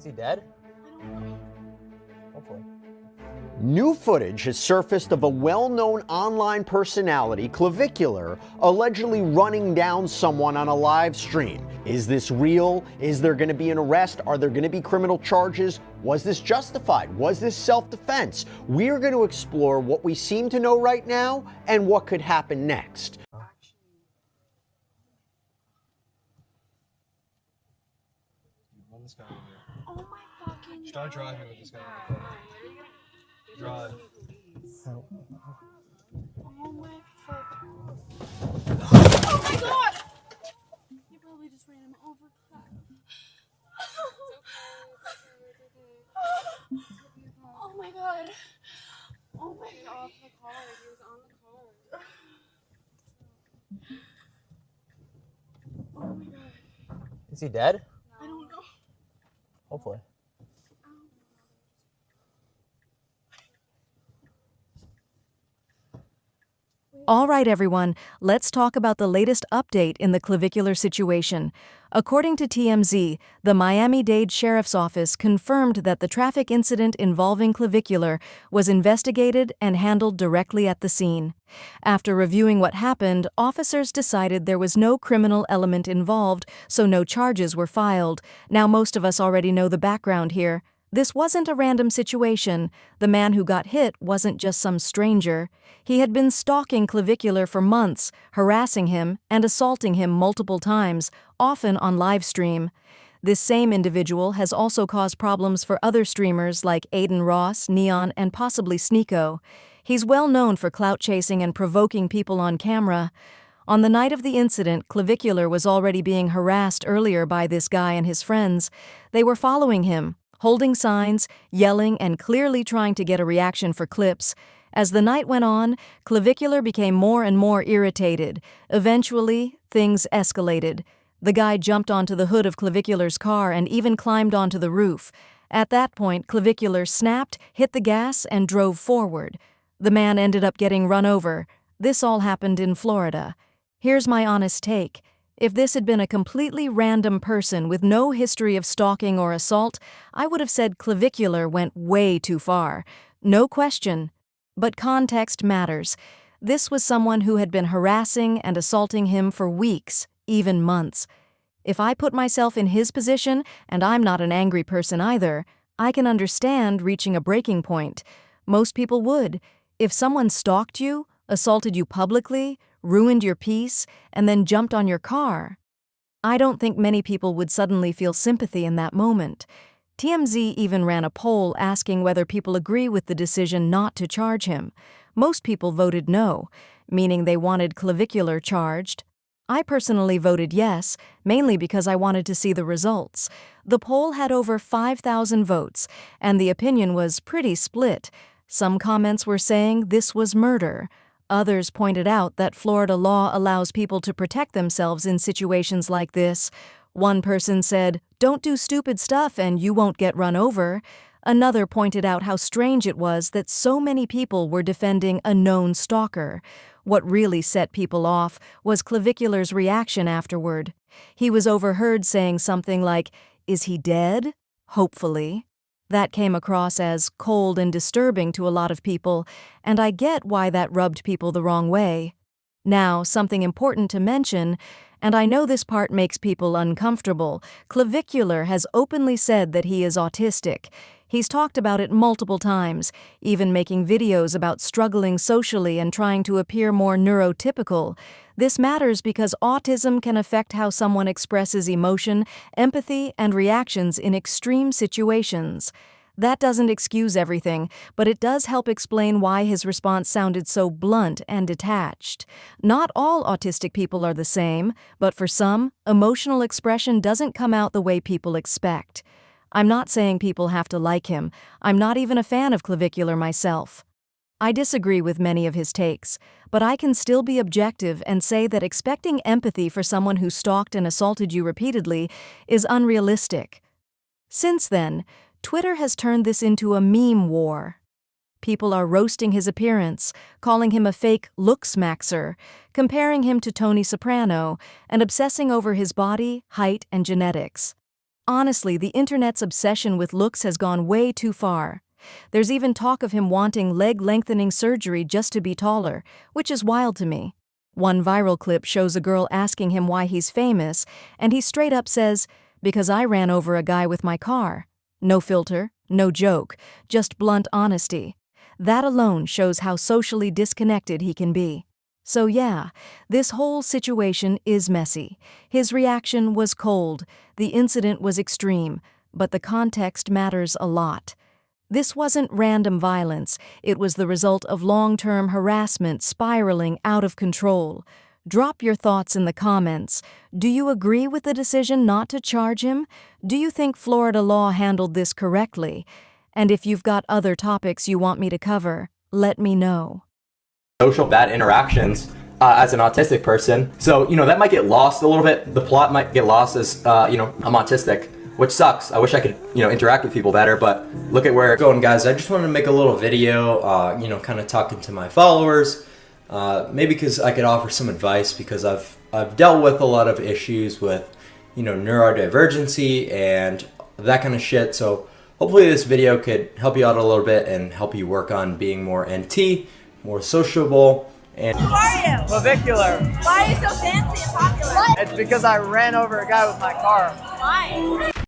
Is he dead? Hopefully. New footage has surfaced of a well-known online personality, Clavicular, allegedly running down someone on a live stream. Is this real? Is there going to be an arrest? Are there going to be criminal charges? Was this justified? Was this self-defense? We are going to explore what we seem to know right now and what could happen next. Oh my fucking Start driving with this guy in the car. Drive. Oh my fuck. Oh my god! You probably just ran him over. Oh my god. Oh my god. Off the car. He was on the car. Oh my god. Is he dead? I don't know. Hopefully. All right, everyone, let's talk about the latest update in the Clavicular situation. According to TMZ, the Miami-Dade Sheriff's Office confirmed that the traffic incident involving Clavicular was investigated and handled directly at the scene. After reviewing what happened, officers decided there was no criminal element involved, so no charges were filed. Now, most of us already know the background here. This wasn't a random situation. The man who got hit wasn't just some stranger. He had been stalking Clavicular for months, harassing him and assaulting him multiple times, often on live stream. This same individual has also caused problems for other streamers like Aiden Ross, Neon, and possibly Sneeko. He's well known for clout chasing and provoking people on camera. On the night of the incident, Clavicular was already being harassed earlier by this guy and his friends. They were following him, holding signs, yelling, and clearly trying to get a reaction for clips. As the night went on, Clavicular became more and more irritated. Eventually, things escalated. The guy jumped onto the hood of Clavicular's car and even climbed onto the roof. At that point, Clavicular snapped, hit the gas, and drove forward. The man ended up getting run over. This all happened in Florida. Here's my honest take. If this had been a completely random person with no history of stalking or assault, I would have said Clavicular went way too far. No question. But context matters. This was someone who had been harassing and assaulting him for weeks, even months. If I put myself in his position, and I'm not an angry person either, I can understand reaching a breaking point. Most people would. If someone stalked you, assaulted you publicly, ruined your peace, and then jumped on your car, I don't think many people would suddenly feel sympathy in that moment. TMZ even ran a poll asking whether people agree with the decision not to charge him. Most people voted no, meaning they wanted Clavicular charged. I personally voted yes, mainly because I wanted to see the results. The poll had over 5,000 votes, and the opinion was pretty split. Some comments were saying this was murder. Others pointed out that Florida law allows people to protect themselves in situations like this. One person said, "Don't do stupid stuff and you won't get run over." Another pointed out how strange it was that so many people were defending a known stalker. What really set people off was Clavicular's reaction afterward. He was overheard saying something like, "Is he dead?" Hopefully. That came across as cold and disturbing to a lot of people, and I get why that rubbed people the wrong way. Now, something important to mention, and I know this part makes people uncomfortable. Clavicular has openly said that he is autistic. He's talked about it multiple times, even making videos about struggling socially and trying to appear more neurotypical. This matters because autism can affect how someone expresses emotion, empathy, and reactions in extreme situations. That doesn't excuse everything, but it does help explain why his response sounded so blunt and detached. Not all autistic people are the same, but for some, emotional expression doesn't come out the way people expect. I'm not saying people have to like him. I'm not even a fan of Clavicular myself. I disagree with many of his takes, but I can still be objective and say that expecting empathy for someone who stalked and assaulted you repeatedly is unrealistic. Since then, Twitter has turned this into a meme war. People are roasting his appearance, calling him a fake look-smaxer, comparing him to Tony Soprano, and obsessing over his body, height, and genetics. Honestly, the internet's obsession with looks has gone way too far. There's even talk of him wanting leg-lengthening surgery just to be taller, which is wild to me. One viral clip shows a girl asking him why he's famous, and he straight up says, "Because I ran over a guy with my car." No filter, no joke, just blunt honesty. That alone shows how socially disconnected he can be. So yeah, this whole situation is messy. His reaction was cold, the incident was extreme, but the context matters a lot. This wasn't random violence, it was the result of long-term harassment spiraling out of control. Drop your thoughts in the comments. Do you agree with the decision not to charge him? Do you think Florida law handled this correctly? And if you've got other topics you want me to cover, let me know. Social bad interactions as an autistic person. So, that might get lost a little bit. The plot might get lost as, I'm autistic, which sucks. I wish I could, interact with people better, but look at where it's going, guys. I just wanted to make a little video, kind of talking to my followers. Maybe because I could offer some advice, because I've dealt with a lot of issues with, neurodivergency and that kind of shit. So hopefully this video could help you out a little bit and help you work on being more NT, more sociable. And Who are you? Clavicular. Why are you so fancy and popular? It's because I ran over a guy with my car. Why?